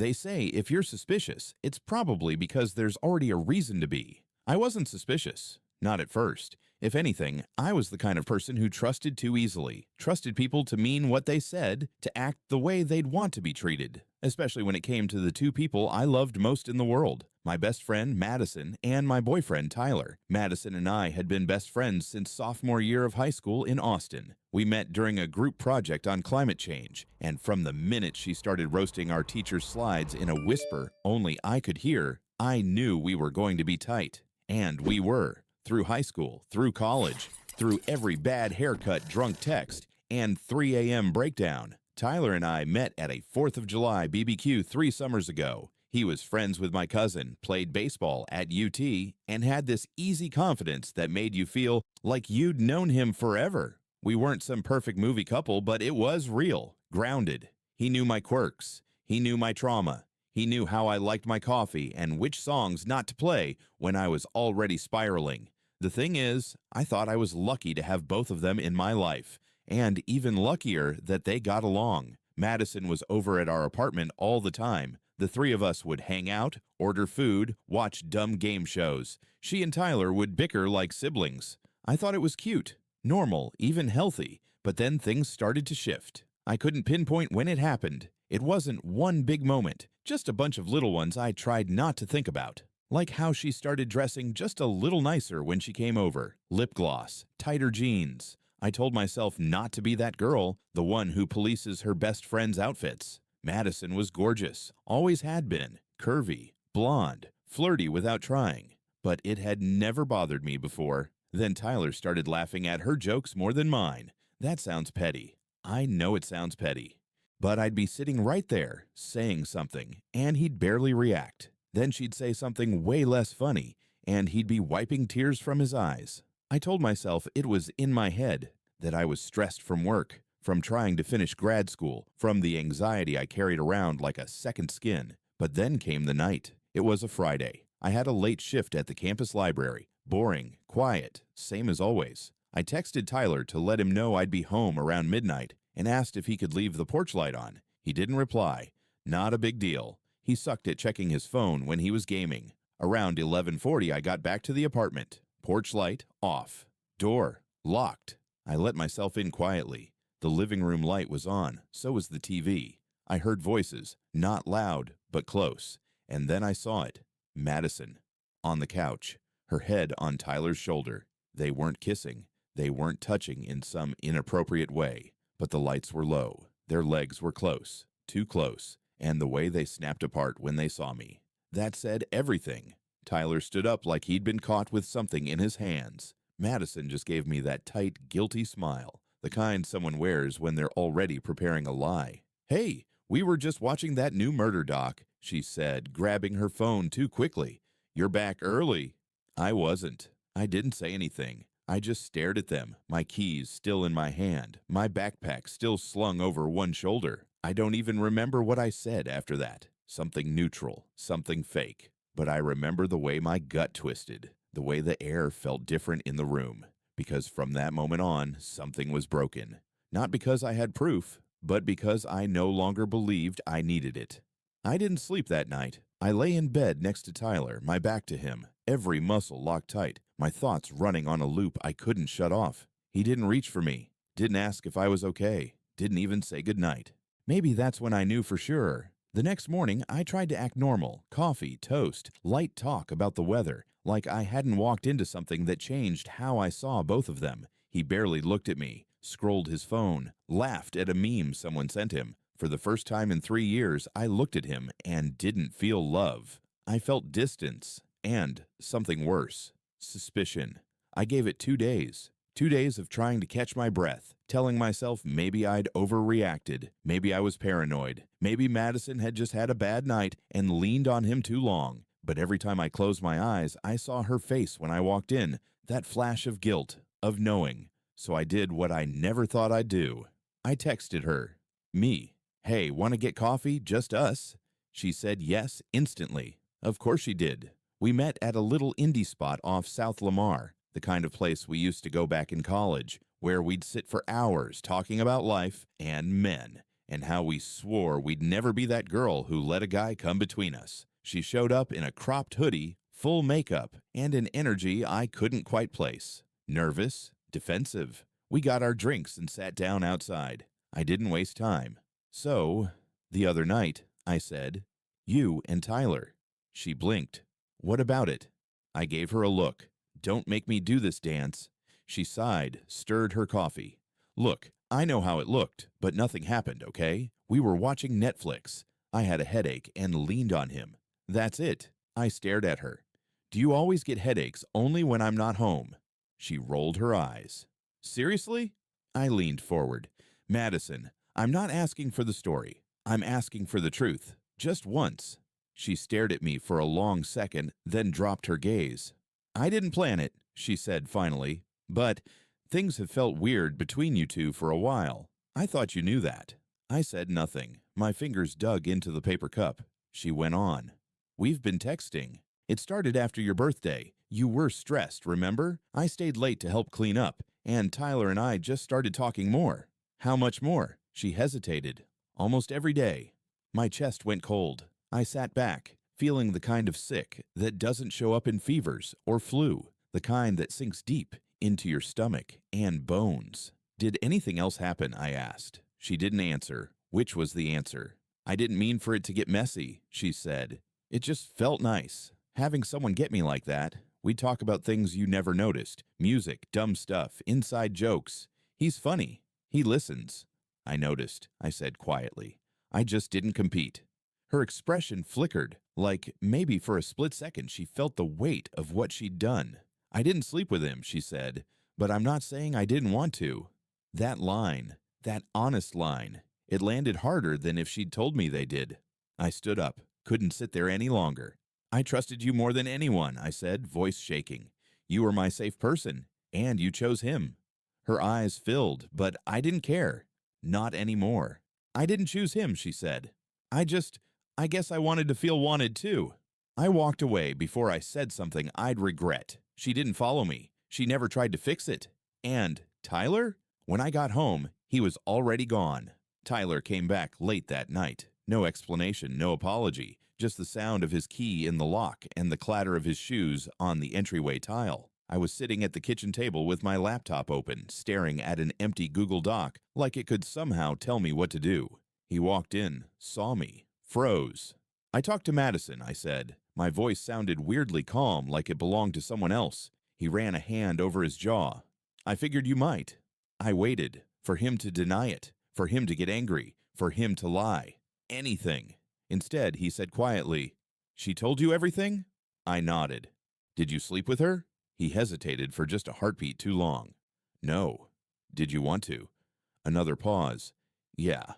They say if you're suspicious, it's probably because there's already a reason to be. I wasn't suspicious. Not at first. If anything, I was the kind of person who trusted too easily, trusted people to mean what they said, to act the way they'd want to be treated, especially when it came to the two people I loved most in the world, my best friend Madison and my boyfriend Tyler. Madison and I had been best friends since sophomore year of high school in Austin. We met during a group project on climate change, and from the minute she started roasting our teacher's slides in a whisper only I could hear, I knew we were going to be tight. And we were. Through high school, through college, through every bad haircut, drunk text, and 3 a.m. breakdown. Tyler and I met at a 4th of July BBQ 3 summers ago. He was friends with my cousin, played baseball at UT, and had this easy confidence that made you feel like you'd known him forever. We weren't some perfect movie couple, but it was real, grounded. He knew my quirks. He knew my trauma. He knew how I liked my coffee and which songs not to play when I was already spiraling. The thing is, I thought I was lucky to have both of them in my life, and even luckier that they got along. Madison was over at our apartment all the time. The three of us would hang out, order food, watch dumb game shows. She and Tyler would bicker like siblings. I thought it was cute, normal, even healthy, but then things started to shift. I couldn't pinpoint when it happened. It wasn't one big moment, just a bunch of little ones I tried not to think about. Like how she started dressing just a little nicer when she came over. Lip gloss, tighter jeans. I told myself not to be that girl, the one who polices her best friend's outfits. Madison was gorgeous, always had been, curvy, blonde, flirty without trying. But it had never bothered me before. Then Tyler started laughing at her jokes more than mine. That sounds petty. I know it sounds petty. But I'd be sitting right there, saying something, and he'd barely react. Then she'd say something way less funny, and he'd be wiping tears from his eyes. I told myself it was in my head, that I was stressed from work, from trying to finish grad school, from the anxiety I carried around like a second skin. But then came the night. It was a Friday. I had a late shift at the campus library. Boring, quiet, same as always. I texted Tyler to let him know I'd be home around midnight, and asked if he could leave the porch light on. He didn't reply. Not a big deal. He sucked at checking his phone when he was gaming. Around 11:40, I got back to the apartment. Porch light off. Door locked. I let myself in quietly. The living room light was on, so was the TV. I heard voices, not loud, but close. And then I saw it. Madison. On the couch. Her head on Tyler's shoulder. They weren't kissing. They weren't touching in some inappropriate way. But the lights were low, their legs were close, too close, and the way they snapped apart when they saw me. That said everything. Tyler stood up like he'd been caught with something in his hands. Madison just gave me that tight, guilty smile, the kind someone wears when they're already preparing a lie. "Hey, we were just watching that new murder doc," she said, grabbing her phone too quickly. "You're back early." I wasn't. I didn't say anything. I just stared at them, my keys still in my hand, my backpack still slung over one shoulder. I don't even remember what I said after that. Something neutral, something fake. But I remember the way my gut twisted, the way the air felt different in the room. Because from that moment on, something was broken. Not because I had proof, but because I no longer believed I needed it. I didn't sleep that night. I lay in bed next to Tyler, my back to him, every muscle locked tight, my thoughts running on a loop I couldn't shut off. He didn't reach for me, didn't ask if I was okay, didn't even say goodnight. Maybe that's when I knew for sure. The next morning, I tried to act normal, coffee, toast, light talk about the weather, like I hadn't walked into something that changed how I saw both of them. He barely looked at me, scrolled his phone, laughed at a meme someone sent him. For the first time in 3 years, I looked at him and didn't feel love. I felt distance and something worse. Suspicion. I gave it 2 days. 2 days of trying to catch my breath, telling myself maybe I'd overreacted, maybe I was paranoid, maybe Madison had just had a bad night and leaned on him too long. But every time I closed my eyes, I saw her face when I walked in, that flash of guilt, of knowing. So I did what I never thought I'd do. I texted her. Me. "Hey, want to get coffee? Just us?" She said yes instantly. Of course she did. We met at a little indie spot off South Lamar, the kind of place we used to go back in college, where we'd sit for hours talking about life and men, and how we swore we'd never be that girl who let a guy come between us. She showed up in a cropped hoodie, full makeup, and an energy I couldn't quite place. Nervous, defensive. We got our drinks and sat down outside. I didn't waste time. So, the other night, I said, you and Tyler. She blinked. What about it? I gave her a look. Don't make me do this dance. She sighed, stirred her coffee. Look, I know how it looked, but nothing happened, okay? We were watching Netflix. I had a headache and leaned on him. That's it. I stared at her. Do you always get headaches only when I'm not home? She rolled her eyes. Seriously? I leaned forward. Madison, I'm not asking for the story. I'm asking for the truth. Just once. She stared at me for a long second, then dropped her gaze. I didn't plan it, she said finally, but things have felt weird between you two for a while. I thought you knew that. I said nothing. My fingers dug into the paper cup. She went on. We've been texting. It started after your birthday. You were stressed, remember? I stayed late to help clean up, and Tyler and I just started talking more. How much more? She hesitated. Almost every day. My chest went cold. I sat back, feeling the kind of sick that doesn't show up in fevers or flu, the kind that sinks deep into your stomach and bones. Did anything else happen? I asked. She didn't answer. Which was the answer? I didn't mean for it to get messy, she said. It just felt nice. Having someone get me like that. We'd talk about things you never noticed. Music, dumb stuff, inside jokes. He's funny. He listens. I noticed, I said quietly. I just didn't compete. Her expression flickered, like maybe for a split second she felt the weight of what she'd done. I didn't sleep with him, she said, but I'm not saying I didn't want to. That line, that honest line, it landed harder than if she'd told me they did. I stood up, couldn't sit there any longer. I trusted you more than anyone, I said, voice shaking. You were my safe person, and you chose him. Her eyes filled, but I didn't care. Not anymore. I didn't choose him, she said. I guess I wanted to feel wanted too. I walked away before I said something I'd regret. She didn't follow me. She never tried to fix it. And Tyler? When I got home, he was already gone. Tyler came back late that night. No explanation, no apology, just the sound of his key in the lock and the clatter of his shoes on the entryway tile. I was sitting at the kitchen table with my laptop open, staring at an empty Google Doc like it could somehow tell me what to do. He walked in, saw me, froze. I talked to Madison, I said. My voice sounded weirdly calm, like it belonged to someone else. He ran a hand over his jaw. I figured you might. I waited for him to deny it, for him to get angry, for him to lie. Anything. Instead, he said quietly, She told you everything? I nodded. Did you sleep with her? He hesitated for just a heartbeat too long. No. Did you want to? Another pause. Yeah.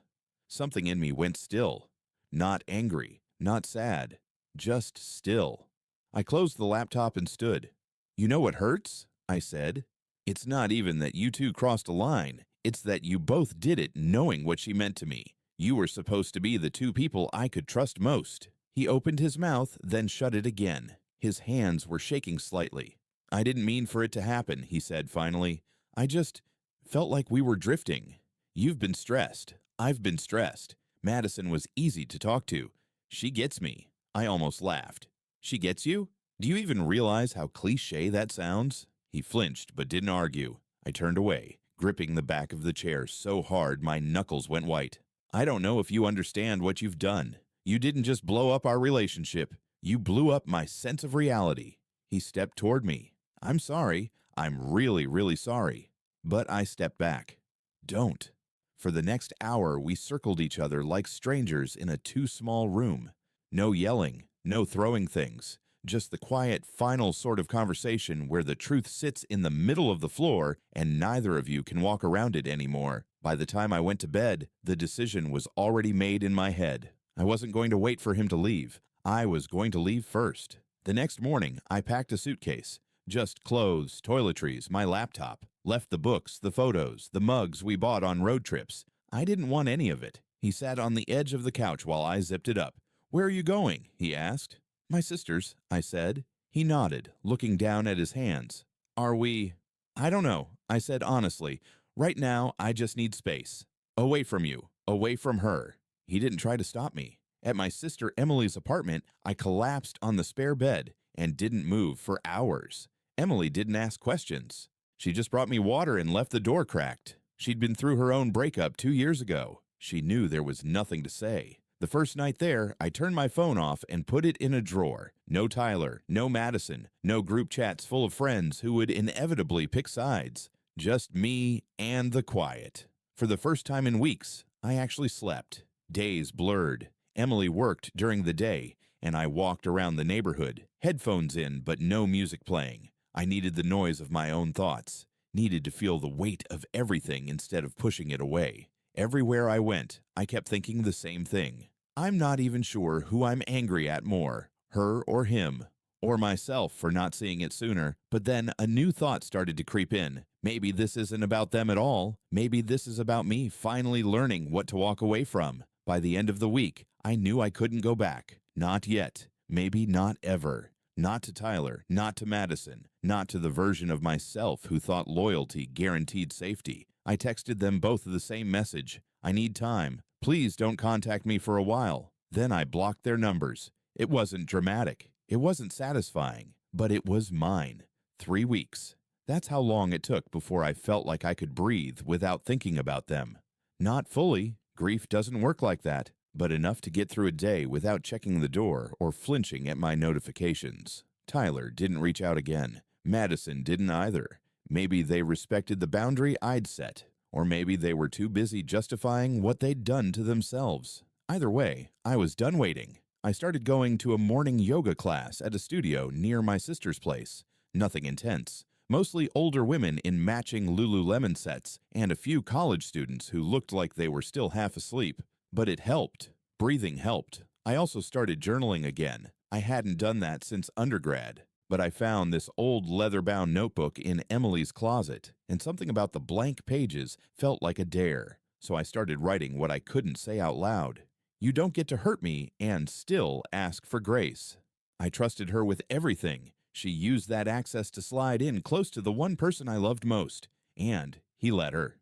Something in me went still. Not angry, not sad, just still. I closed the laptop and stood. You know what hurts? I said. It's not even that you two crossed a line. It's that you both did it knowing what she meant to me. You were supposed to be the two people I could trust most. He opened his mouth, then shut it again. His hands were shaking slightly. I didn't mean for it to happen, he said finally. I just felt like we were drifting. You've been stressed. I've been stressed. Madison was easy to talk to. She gets me. I almost laughed. She gets you? Do you even realize how cliché that sounds? He flinched but didn't argue. I turned away, gripping the back of the chair so hard my knuckles went white. I don't know if you understand what you've done. You didn't just blow up our relationship. You blew up my sense of reality. He stepped toward me. I'm sorry. I'm really, really sorry. But I stepped back. Don't. For the next hour, we circled each other like strangers in a too-small room. No yelling, no throwing things, just the quiet, final sort of conversation where the truth sits in the middle of the floor and neither of you can walk around it anymore. By the time I went to bed, the decision was already made in my head. I wasn't going to wait for him to leave. I was going to leave first. The next morning, I packed a suitcase. Just clothes, toiletries, my laptop. Left the books, the photos, the mugs we bought on road trips. I didn't want any of it. He sat on the edge of the couch while I zipped it up. Where are you going? He asked. My sister's, I said. He nodded, looking down at his hands. Are we? I don't know, I said honestly. Right now, I just need space. Away from you. Away from her. He didn't try to stop me. At my sister Emily's apartment, I collapsed on the spare bed and didn't move for hours. Emily didn't ask questions. She just brought me water and left the door cracked. She'd been through her own breakup 2 years ago. She knew there was nothing to say. The first night there, I turned my phone off and put it in a drawer. No Tyler, no Madison, no group chats full of friends who would inevitably pick sides. Just me and the quiet. For the first time in weeks, I actually slept. Days blurred. Emily worked during the day, and I walked around the neighborhood, headphones in but no music playing. I needed the noise of my own thoughts, needed to feel the weight of everything instead of pushing it away. Everywhere I went, I kept thinking the same thing. I'm not even sure who I'm angry at more, her or him, or myself for not seeing it sooner, but then a new thought started to creep in. Maybe this isn't about them at all. Maybe this is about me finally learning what to walk away from. By the end of the week, I knew I couldn't go back. Not yet. Maybe not ever. Not to Tyler, not to Madison, not to the version of myself who thought loyalty guaranteed safety. I texted them both the same message. I need time. Please don't contact me for a while. Then I blocked their numbers. It wasn't dramatic. It wasn't satisfying. But it was mine. 3 weeks. That's how long it took before I felt like I could breathe without thinking about them. Not fully. Grief doesn't work like that, but enough to get through a day without checking the door or flinching at my notifications. Tyler didn't reach out again. Madison didn't either. Maybe they respected the boundary I'd set, or maybe they were too busy justifying what they'd done to themselves. Either way, I was done waiting. I started going to a morning yoga class at a studio near my sister's place. Nothing intense. Mostly older women in matching Lululemon sets and a few college students who looked like they were still half asleep. But it helped. Breathing helped. I also started journaling again. I hadn't done that since undergrad. But I found this old leather-bound notebook in Emily's closet, and something about the blank pages felt like a dare. So I started writing what I couldn't say out loud. You don't get to hurt me and still ask for grace. I trusted her with everything. She used that access to slide in close to the one person I loved most, and he let her.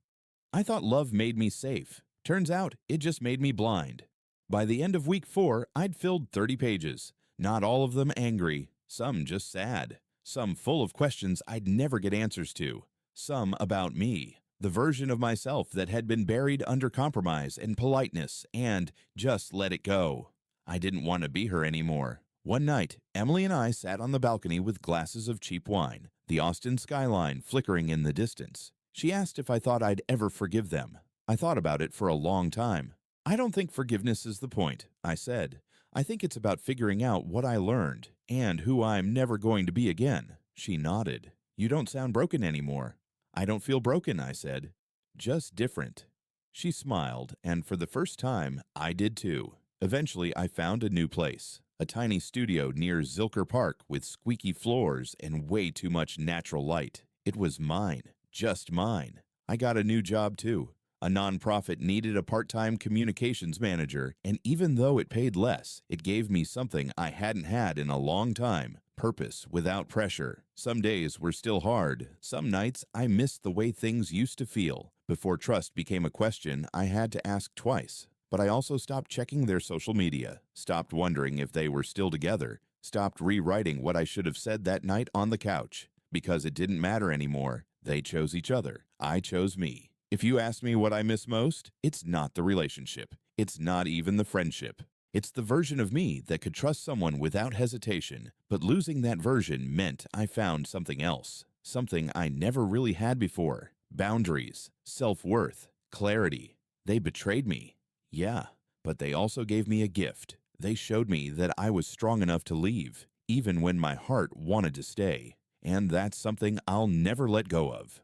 I thought love made me safe. Turns out it just made me blind. By the end of week 4, I'd filled 30 pages. Not all of them angry, some just sad, some full of questions I'd never get answers to, some about me, the version of myself that had been buried under compromise and politeness and just let it go. I didn't want to be her anymore. One night, Emily and I sat on the balcony with glasses of cheap wine, the Austin skyline flickering in the distance. She asked if I thought I'd ever forgive them. I thought about it for a long time. I don't think forgiveness is the point, I said. I think it's about figuring out what I learned and who I'm never going to be again. She nodded. You don't sound broken anymore. I don't feel broken, I said. Just different. She smiled, and for the first time, I did too. Eventually, I found a new place. A tiny studio near Zilker Park with squeaky floors and way too much natural light. It was mine, just mine. I got a new job too. A nonprofit needed a part-time communications manager, and even though it paid less, it gave me something I hadn't had in a long time. Purpose without pressure. Some days were still hard. Some nights I missed the way things used to feel. Before trust became a question I had to ask twice. But I also stopped checking their social media, stopped wondering if they were still together, stopped rewriting what I should have said that night on the couch. Because it didn't matter anymore. They chose each other. I chose me. If you ask me what I miss most, it's not the relationship. It's not even the friendship. It's the version of me that could trust someone without hesitation, but losing that version meant I found something else, something I never really had before. Boundaries, self-worth, clarity. They betrayed me. Yeah, but they also gave me a gift. They showed me that I was strong enough to leave, even when my heart wanted to stay. And that's something I'll never let go of.